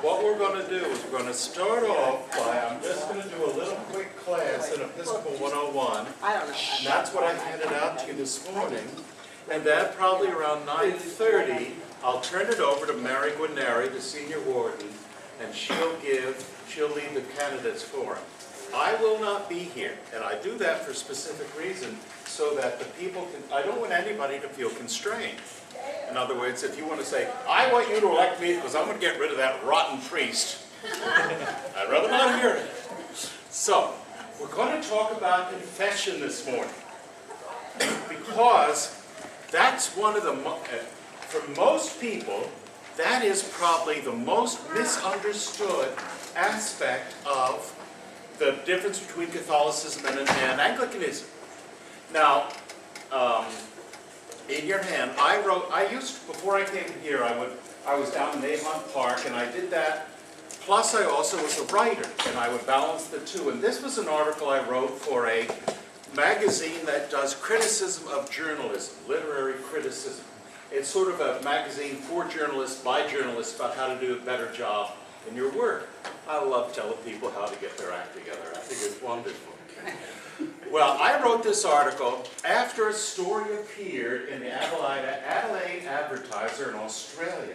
what we're going to do is we're going to start off by, I'm just going to do a little quick class in Episcopal 101. I don't know. And that's what I handed out to you this morning. And then probably around 9:30, I'll turn it over to Mary Guarneri, the senior warden, and she'll lead the candidates forum. I will not be here, and I do that for a specific reason, so that the people can, I don't want anybody to feel constrained. In other words, if you want to say, I want you to elect me because I'm going to get rid of that rotten priest, I'd rather not hear it. So, we're going to talk about confession this morning, because that's one of the, for most people, that is probably the most misunderstood aspect of the difference between Catholicism and Anglicanism. Now, in your hand, before I came here, I was down in Avon Park, and I did that. Plus, I also was a writer, and I would balance the two. And this was an article I wrote for a magazine that does criticism of journalism, literary criticism. It's sort of a magazine for journalists, by journalists, about how to do a better job in your work. I love telling people how to get their act together. I think it's wonderful. Well, I wrote this article after a story appeared in the Adelaide Advertiser in Australia.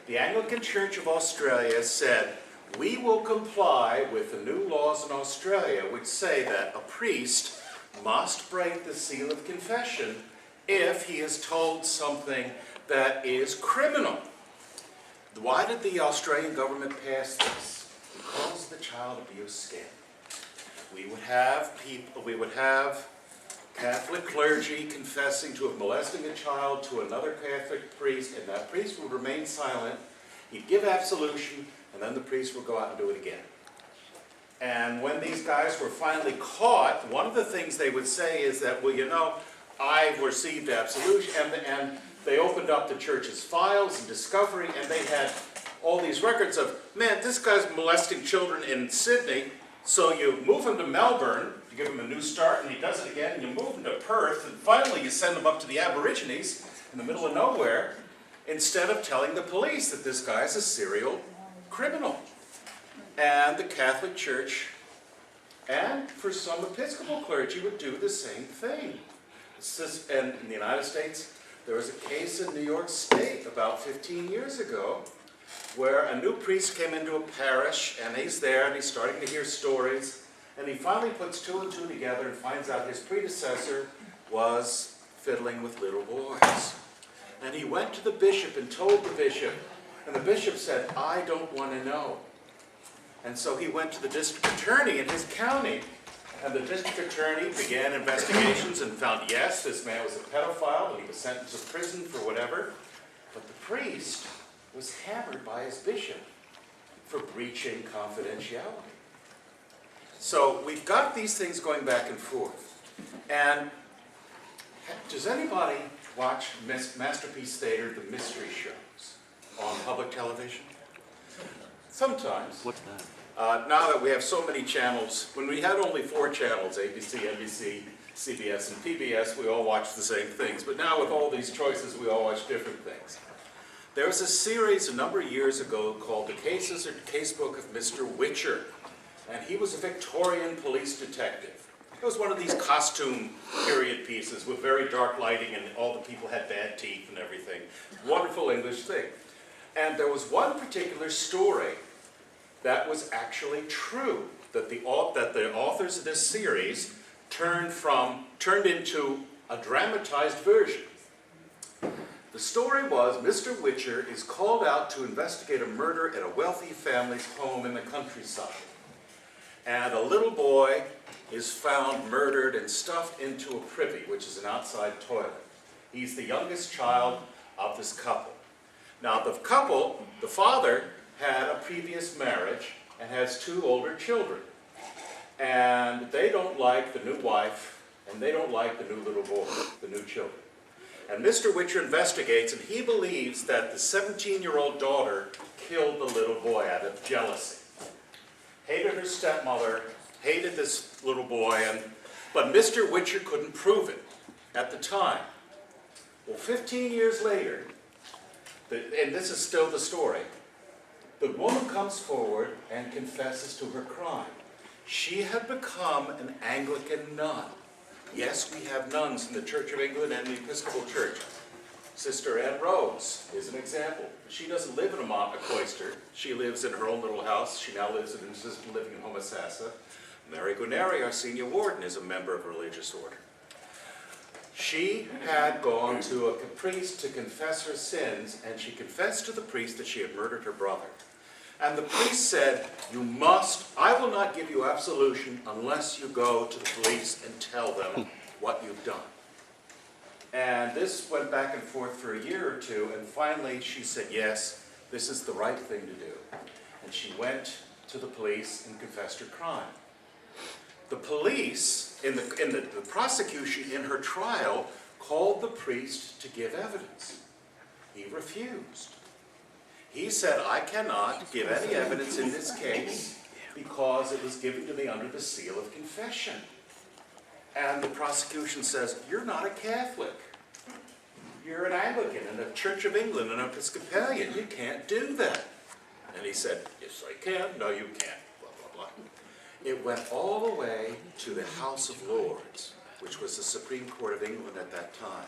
The Anglican Church of Australia said, we will comply with the new laws in Australia which say that a priest must break the seal of confession if he is told something that is criminal. Why did the Australian government pass this? Because of the child abuse scandal. We would have Catholic clergy confessing to molesting a child to another Catholic priest, and that priest would remain silent. He'd give absolution, and then the priest would go out and do it again. And when these guys were finally caught, one of the things they would say is that, well, you know, I've received absolution, and they opened up the church's files and discovery, and they had all these records of, man, this guy's molesting children in Sydney, so you move him to Melbourne, you give him a new start, and he does it again, and you move him to Perth, and finally you send him up to the Aborigines in the middle of nowhere, instead of telling the police that this guy's a serial criminal. And the Catholic Church, and for some Episcopal clergy, would do the same thing. And in the United States, there was a case in New York State about 15 years ago where a new priest came into a parish, and he's there, and he's starting to hear stories, and he finally puts two and two together and finds out his predecessor was fiddling with little boys. And he went to the bishop and told the bishop, and the bishop said, I don't want to know. And so he went to the district attorney in his county, and the district attorney began investigations and found, yes, this man was a pedophile, and he was sentenced to prison for whatever. But the priest was hammered by his bishop for breaching confidentiality. So we've got these things going back and forth. And does anybody watch Masterpiece Theater, the mystery shows, on public television? Sometimes. What's that? Now that we have so many channels, when we had only 4 channels, ABC, NBC, CBS, and PBS, we all watched the same things. But now with all these choices, we all watch different things. There was a series a number of years ago called The Cases or Casebook of Mr. Witcher. And he was a Victorian police detective. It was one of these costume period pieces with very dark lighting, and all the people had bad teeth and everything. Wonderful English thing. And there was one particular story that was actually true, that the authors of this series turned into a dramatized version. The story was Mr. Witcher is called out to investigate a murder at a wealthy family's home in the countryside. And a little boy is found murdered and stuffed into a privy, which is an outside toilet. He's the youngest child of this couple. Now the couple, the father, had a previous marriage and has 2 older children. And they don't like the new wife, and they don't like the new little boy, the new children. And Mr. Witcher investigates, and he believes that the 17-year-old daughter killed the little boy out of jealousy. Hated her stepmother, hated this little boy, but Mr. Witcher couldn't prove it at the time. Well, 15 years later, and this is still the story, The woman comes forward and confesses to her crime. She had become an Anglican nun. Yes, we have nuns in the Church of England and the Episcopal Church. Sister Anne Rose is an example. She doesn't live in a cloister. She lives in her own little house. She now lives in an assisted living in Homosassa. Mary Guarneri, our senior warden, is a member of a religious order. She had gone to a priest to confess her sins, and she confessed to the priest that she had murdered her brother. And the priest said, I will not give you absolution unless you go to the police and tell them what you've done. And this went back and forth for a year or two, and finally she said, yes, this is the right thing to do. And she went to the police and confessed her crime. The police, in the prosecution in her trial, called the priest to give evidence. He refused. He said, I cannot give any evidence in this case because it was given to me under the seal of confession. And the prosecution says, you're not a Catholic. You're an Anglican in the Church of England, an Episcopalian. You can't do that. And he said, yes, I can. No, you can't. Blah, blah, blah. It went all the way to the House of Lords, which was the Supreme Court of England at that time.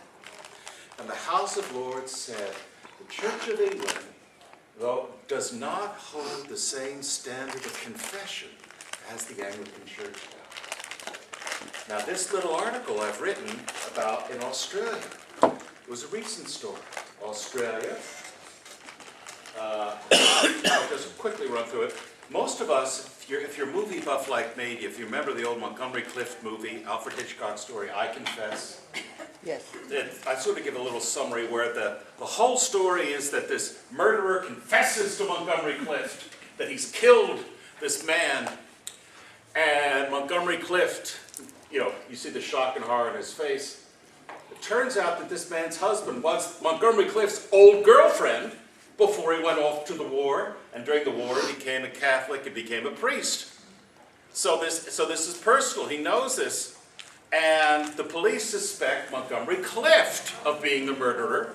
And the House of Lords said, the Church of England, though, does not hold the same standard of confession as the Anglican Church does. Now, this little article I've written about in Australia, it was a recent story. Australia, I'll just quickly run through it. Most of us, if you're movie buff like me, if you remember the old Montgomery Clift movie, Alfred Hitchcock story, I Confess. Yes. I sort of give a little summary where the whole story is that this murderer confesses to Montgomery Clift that he's killed this man. And Montgomery Clift, you see the shock and horror in his face. It turns out that this man's husband was Montgomery Clift's old girlfriend before he went off to the war. And during the war, he became a Catholic and became a priest. So this is personal. He knows this. And the police suspect Montgomery Clift of being the murderer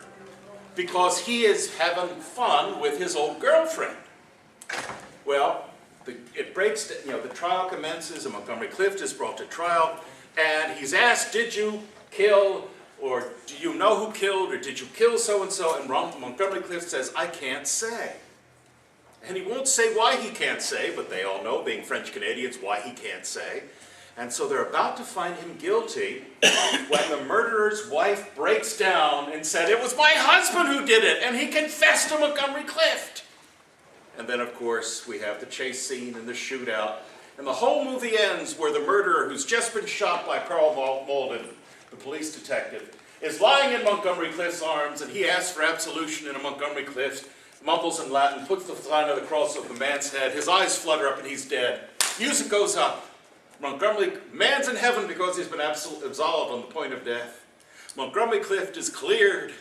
because he is having fun with his old girlfriend. Well, it breaks, the trial commences and Montgomery Clift is brought to trial and he's asked, did you kill, or do you know who killed, or did you kill so-and-so? And Montgomery Clift says, I can't say. And he won't say why he can't say, but they all know, being French Canadians, why he can't say. And so they're about to find him guilty when the murderer's wife breaks down and said, it was my husband who did it, and he confessed to Montgomery Clift. And then, of course, we have the chase scene and the shootout. And the whole movie ends where the murderer, who's just been shot by Carl Malden, the police detective, is lying in Montgomery Clift's arms, and he asks for absolution, and Montgomery Clift mumbles in Latin, puts the sign of the cross over the man's head, his eyes flutter up, and he's dead. Music goes up. Man's in heaven because he's been absolved on the point of death. Montgomery Clift is cleared,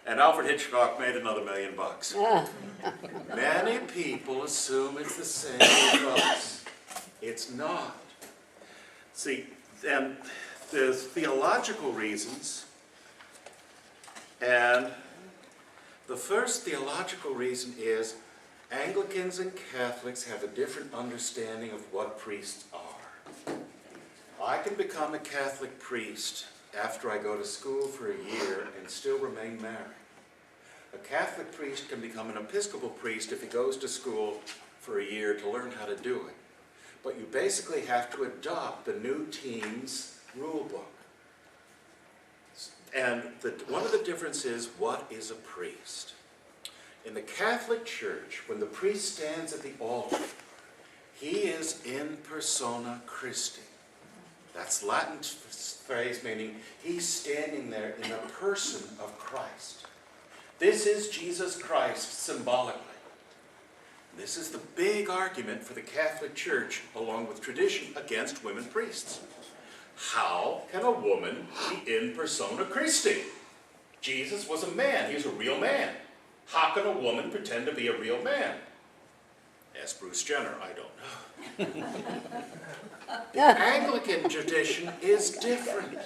and Alfred Hitchcock made another $1 million. Many people assume it's the same with us. It's not. See, and there's theological reasons, and the first theological reason is Anglicans and Catholics have a different understanding of what priests are. I can become a Catholic priest after I go to school for a year and still remain married. A Catholic priest can become an Episcopal priest if he goes to school for a year to learn how to do it. But you basically have to adopt the New Teens rule book. And one of the differences is, what is a priest? In the Catholic Church, when the priest stands at the altar, he is in persona Christi. That's Latin phrase meaning he's standing there in the person of Christ. This is Jesus Christ symbolically. This is the big argument for the Catholic Church, along with tradition, against women priests. How can a woman be in persona Christi? Jesus was a man. He's a real man. How can a woman pretend to be a real man? Ask Bruce Jenner. I don't know. The Anglican tradition is different.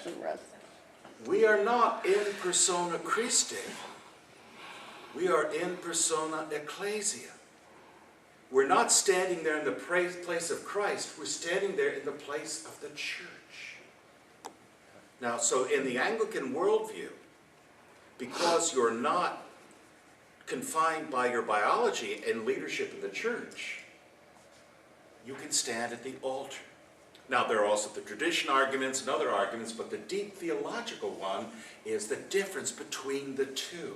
We are not in persona Christi. We are in persona ecclesia. we're not standing there in the place of Christ, we're standing there in the place of the church. Now, so in the Anglican worldview, because you're not confined by your biology and leadership in the church, you can stand at the altar. Now, there are also the tradition arguments and other arguments, but the deep theological one is the difference between the two.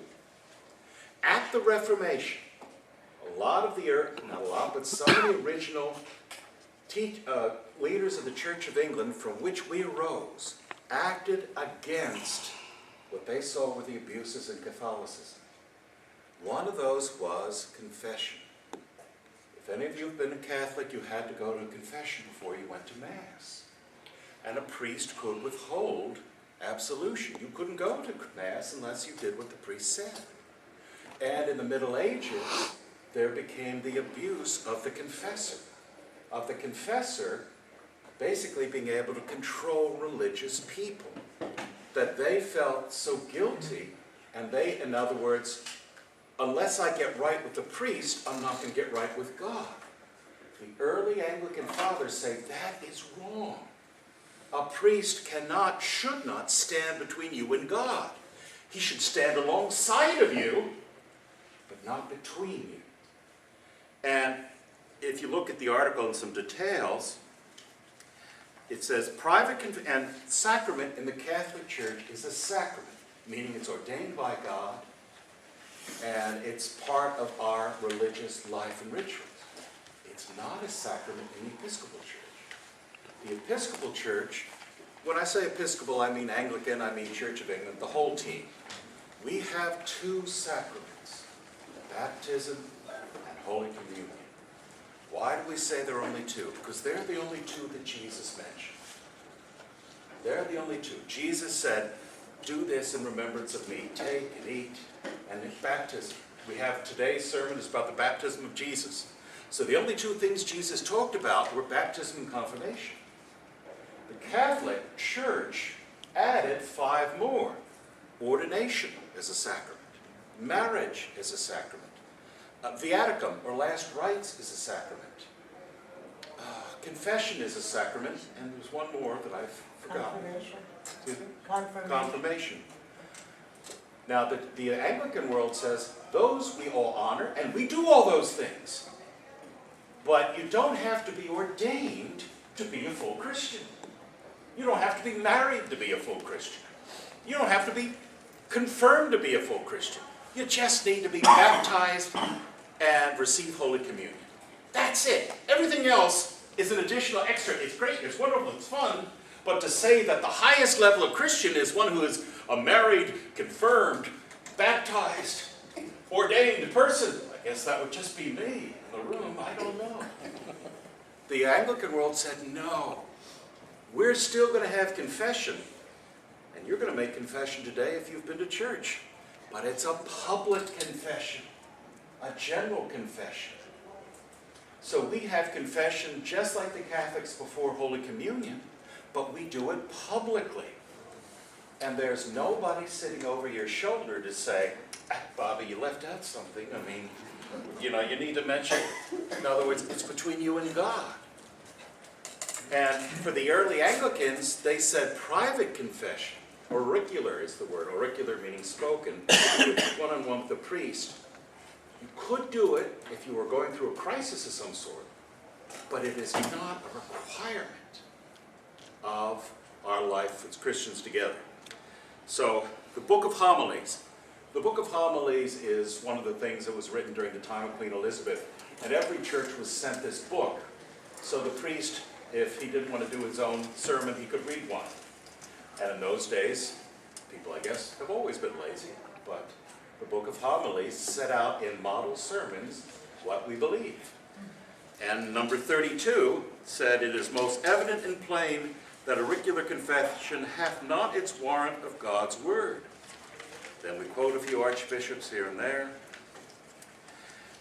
At the Reformation, a lot of the, not a lot, but some of the original leaders of the Church of England from which we arose acted against what they saw were the abuses in Catholicism. One of those was confession. If any of you have been a Catholic, you had to go to confession before you went to Mass. And a priest could withhold absolution. You couldn't go to Mass unless you did what the priest said. And in the Middle Ages, there became the abuse of the confessor. Of the confessor basically being able to control religious people. That they felt so guilty, and they, in other words, unless I get right with the priest, I'm not going to get right with God. The early Anglican fathers say that is wrong. A priest cannot, should not stand between you and God. He should stand alongside of you, but not between you. And if you look at the article in some details, it says private and sacrament in the Catholic Church is a sacrament, meaning it's ordained by God, and it's part of our religious life and rituals. It's not a sacrament in the Episcopal Church. The Episcopal Church, when I say Episcopal, I mean Anglican, I mean Church of England, the whole team. We have two sacraments, baptism and Holy Communion. Why do we say there are only two? Because they're the only two that Jesus mentioned. They're the only two. Jesus said, do this in remembrance of me. Take and eat. And in baptism. We have today's sermon is about the baptism of Jesus. So the only two things Jesus talked about were baptism and confirmation. The Catholic Church added 5 more. Ordination is a sacrament. Marriage is a sacrament. Viaticum, or last rites, is a sacrament. Confession is a sacrament, and there's one more that I've forgotten. Confirmation. Confirmation. Now, the Anglican world says, those we all honor, and we do all those things. But you don't have to be ordained to be a full Christian. You don't have to be married to be a full Christian. You don't have to be confirmed to be a full Christian. You just need to be baptized and receive Holy Communion. That's it. Everything else is an additional extra. It's great, it's wonderful, it's fun. But to say that the highest level of Christian is one who is a married, confirmed, baptized, ordained person, I guess that would just be me in the room. I don't know. The Anglican world said, no, we're still going to have confession. And you're going to make confession today if you've been to church. But it's a public confession, a general confession. So we have confession just like the Catholics before Holy Communion, but we do it publicly. And there's nobody sitting over your shoulder to say, Bobby, you left out something. I mean, you need to mention. In other words, it's between you and God. And for the early Anglicans, they said private confession. Auricular is the word. Auricular meaning spoken, one-on-one with the priest. You could do it if you were going through a crisis of some sort, but it is not a requirement of our life as Christians together. So, the Book of Homilies. The Book of Homilies is one of the things that was written during the time of Queen Elizabeth, and every church was sent this book. So the priest, if he didn't want to do his own sermon, he could read one. And in those days, people, I guess, have always been lazy, but the Book of Homilies set out in model sermons what we believe. And number 32 said, it is most evident and plain that auricular confession hath not its warrant of God's word. Then we quote a few archbishops here and there.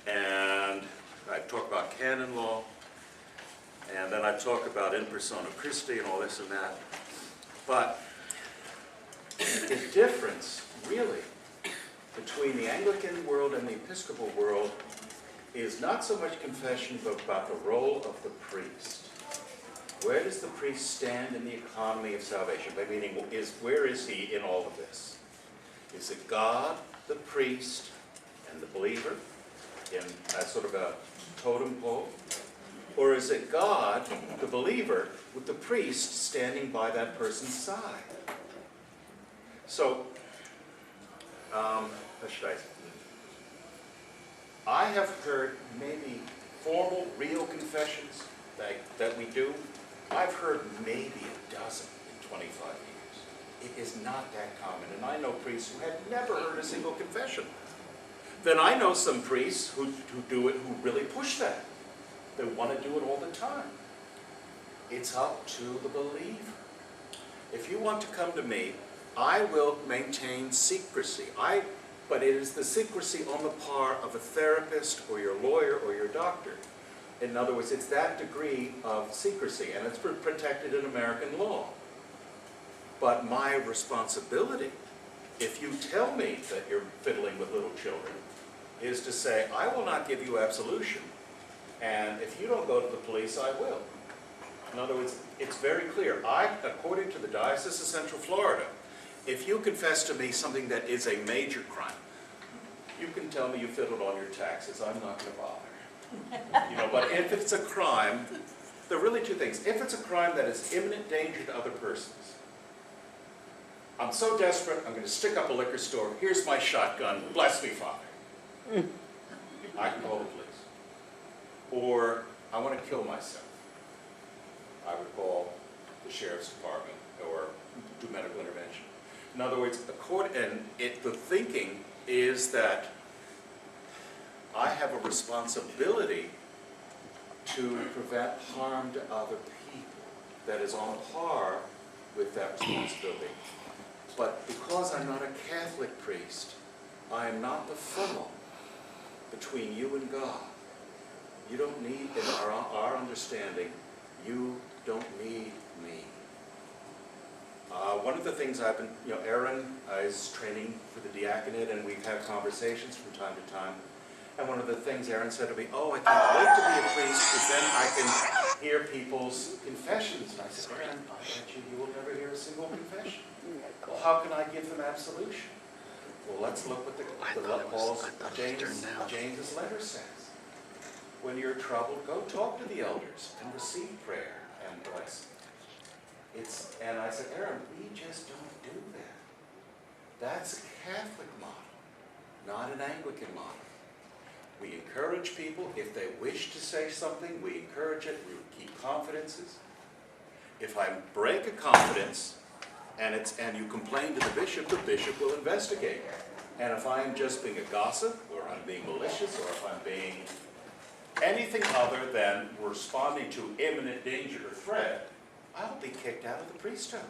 And I talk about canon law. And then I talk about in persona Christi and all this and that. But the difference, really, between the Anglican world and the Episcopal world is not so much confession, but about the role of the priest. Where does the priest stand in the economy of salvation? By meaning, where is he in all of this? Is it God, the priest, and the believer in as sort of a totem pole? Or is it God, the believer, with the priest standing by that person's side? So, how should I say? I have heard maybe formal, real confessions that we do. I've heard maybe a dozen in 25 years. It is not that common. And I know priests who had never heard a single confession. Then I know some priests who do it, who really push that. They want to do it all the time. It's up to the believer. If you want to come to me, I will maintain secrecy. But it is the secrecy on the par of a therapist or your lawyer or your doctor. In other words, it's that degree of secrecy, and it's protected in American law. But my responsibility, if you tell me that you're fiddling with little children, is to say, I will not give you absolution, and if you don't go to the police, I will. In other words, it's very clear. According to the Diocese of Central Florida, if you confess to me something that is a major crime, you can tell me you fiddled on your taxes. I'm not going to bother. But if it's a crime, there are really two things. If it's a crime that is imminent danger to other persons, I'm so desperate, I'm going to stick up a liquor store. Here's my shotgun. Bless me, Father. I can call the police. Or I want to kill myself. I would call the sheriff's department or do medical intervention. In other words, the thinking is that I have a responsibility to prevent harm to other people that is on par with that responsibility. But because I'm not a Catholic priest, I am not the funnel between you and God. You don't need, in our understanding, you don't need me. One of the things I've been, Aaron is training for the diaconate, and we've had conversations from time to time. And one of the things Aaron said to me, I can't wait to be a priest, because then I can hear people's confessions. And I said, Aaron, I bet you will never hear a single confession. Well, how can I give them absolution? Well, let's look what James's letter says. When you're troubled, go talk to the elders and receive prayer and blessing. And I said, Aaron, we just don't do that. That's a Catholic model, not an Anglican model. We encourage people, if they wish to say something, we encourage it, we keep confidences. If I break a confidence and you complain to the bishop will investigate. And if I'm just being a gossip, or I'm being malicious, or if I'm being anything other than responding to imminent danger or threat, I'll be kicked out of the priesthood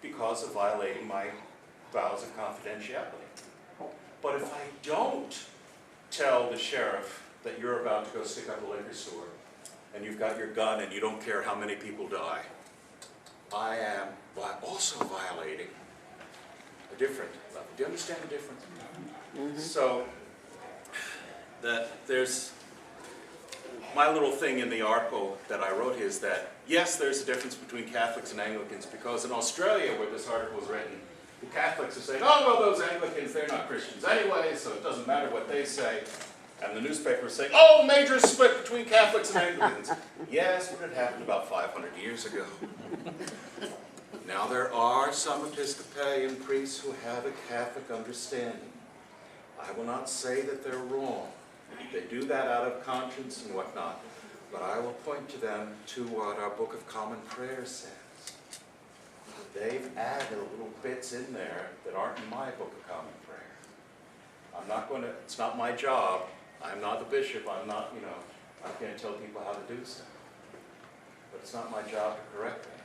because of violating my vows of confidentiality. But if I don't tell the sheriff that you're about to go stick up a liquor store and you've got your gun and you don't care how many people die, I am also violating a different level. Do you understand the difference? Mm-hmm. So there's my little thing in the article that I wrote is that, yes, there's a difference between Catholics and Anglicans, because in Australia, where this article was written, the Catholics are saying, those Anglicans, they're not Christians anyway, so it doesn't matter what they say. And the newspaper is saying, major split between Catholics and Anglicans. Yes, but it happened about 500 years ago. Now there are some Episcopalian priests who have a Catholic understanding. I will not say that they're wrong. They do that out of conscience and whatnot, but I will point to them to what our Book of Common Prayer says. They've added little bits in there that aren't in my Book of Common Prayer. It's not my job. I'm not the bishop. I'm not, I can't tell people how to do so. But it's not my job to correct them,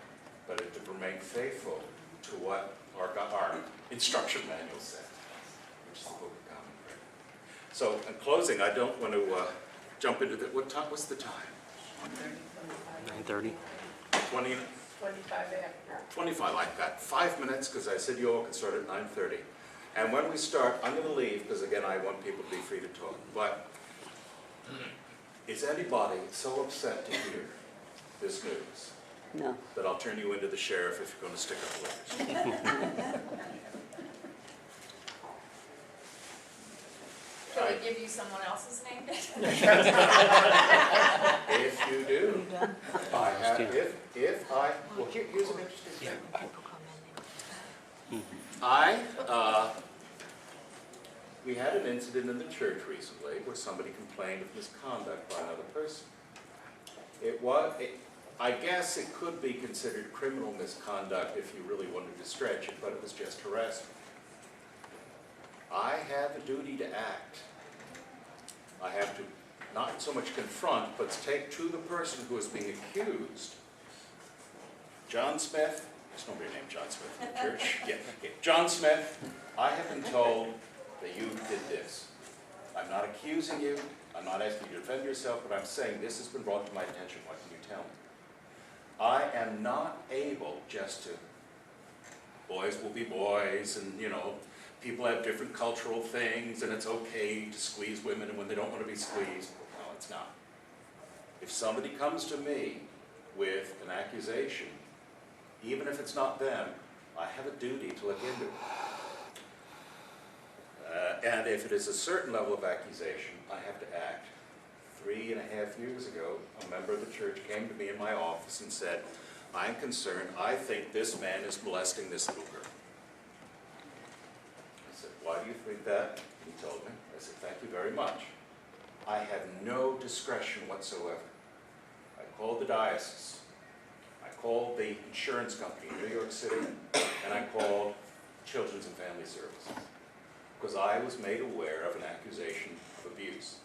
but to remain faithful to what our instruction manual says, which is the Book of Common Prayer. So, in closing, I don't want to jump into what's the time? 9:30. 20? 25 after. 25, I've got 5 minutes, because I said you all could start at 9:30. And when we start, I'm going to leave, because again, I want people to be free to talk. But Is anybody so upset to hear this news No. that I'll turn you into the sheriff if you're going to stick up for lawyers? Can we give you someone else's name? If you do, I have, if I, well, here's an interesting thing. We had an incident in the church recently where somebody complained of misconduct by another person. I guess it could be considered criminal misconduct if you really wanted to stretch it, but it was just harassment. I have a duty to act. I have to not so much confront, but take to the person who is being accused. John Smith, there's nobody named John Smith in the church. Yeah. John Smith, I have been told that you did this. I'm not accusing you, I'm not asking you to defend yourself, but I'm saying this has been brought to my attention, what can you tell me? I am not able just to, boys will be boys, and people have different cultural things, and it's okay to squeeze women when they don't want to be squeezed. No, it's not. If somebody comes to me with an accusation, even if it's not them, I have a duty to look into it. And if it is a certain level of accusation, I have to act. 3.5 years ago, a member of the church came to me in my office and said, I'm concerned, I think this man is molesting this little girl. I said, why do you think that? He told me. I said, thank you very much. I have no discretion whatsoever. I called the diocese. I called the insurance company in New York City, and I called Children's and Family Services, because I was made aware of an accusation of abuse.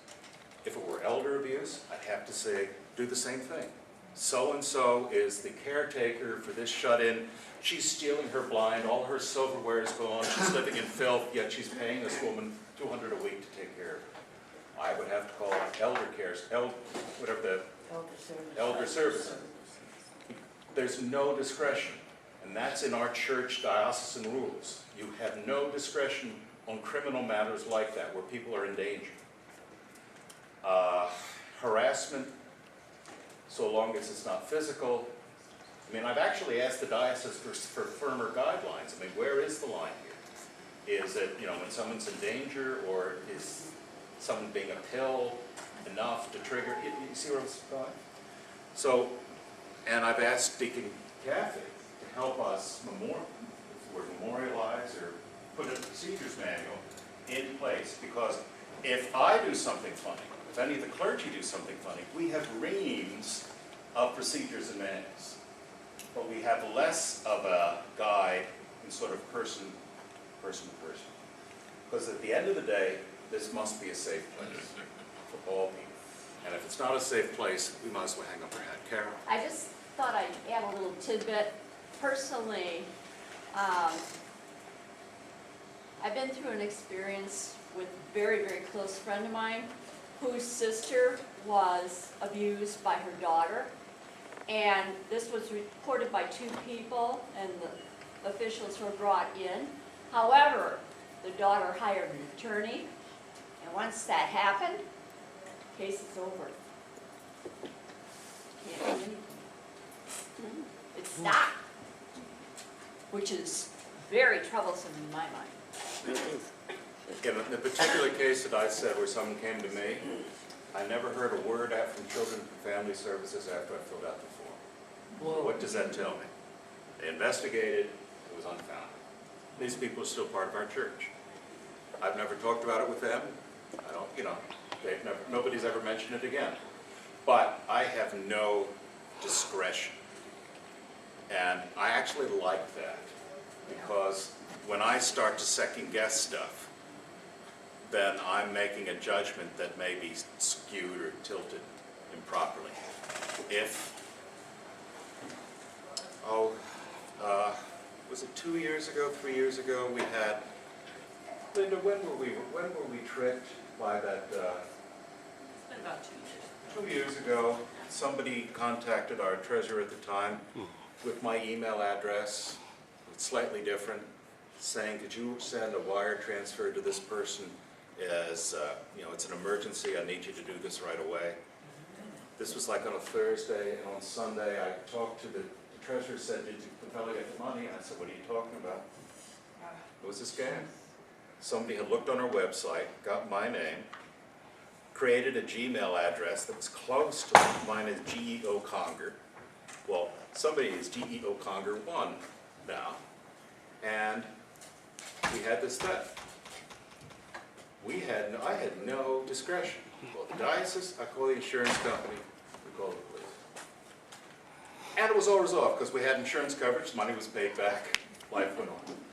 If it were elder abuse, I'd have to say, do the same thing. So-and-so is the caretaker for this shut-in. She's stealing her blind, all her silverware is gone, she's living in filth, yet she's paying this woman $200 a week to take care of her. I would have to call elder cares, whatever the elder service. There's no discretion, and that's in our church diocesan rules. You have no discretion on criminal matters like that, where people are in danger. Harassment, so long as it's not physical. I mean, I've actually asked the diocese for firmer guidelines. I mean, where is the line here? Is it, when someone's in danger, or is someone being a pill enough to trigger? You see where I'm going? So, and I've asked Deacon Kathy to help us memorialize or put a procedures manual in place, because if I do something funny, if any of the clergy do something funny, we have reams of procedures and manuals, but we have less of a guide in sort of person to person. Because at the end of the day, this must be a safe place for all people. And if it's not a safe place, we might as well hang up our hat. Carol? I just thought I'd add a little tidbit. Personally, I've been through an experience with a very, very close friend of mine whose sister was abused by her daughter. And this was reported by 2 people, and the officials were brought in. However, the daughter hired an attorney, and once that happened, case is over. Can't do anything. It stopped, which is very troublesome in my mind. In the particular case that I said where someone came to me, I never heard a word out from Children and Family Services after I filled out the form. Whoa. What does that tell me? They investigated, it was unfounded. These people are still part of our church. I've never talked about it with them. I don't, nobody's ever mentioned it again. But I have no discretion. And I actually like that, because when I start to second guess stuff, then I'm making a judgment that may be skewed or tilted improperly. Was it 2 years ago, 3 years ago, we had, Linda, when were we tricked by that? It's been about 2 years. 2 years ago, somebody contacted our treasurer at the time with my email address, it's slightly different, saying, could you send a wire transfer to this person as, it's an emergency, I need you to do this right away. This was like on a Thursday, and on Sunday, I talked to the treasurer, said, did the fellow get the money? And I said, what are you talking about? It was a scam. Somebody had looked on our website, got my name, created a Gmail address that was close to mine as GEO Conger. Well, somebody is GEO Conger 1 now, and we had this theft. I had no discretion. Well, the diocese, I call the insurance company, we call the police. And it was all resolved because we had insurance coverage, money was paid back, life went on.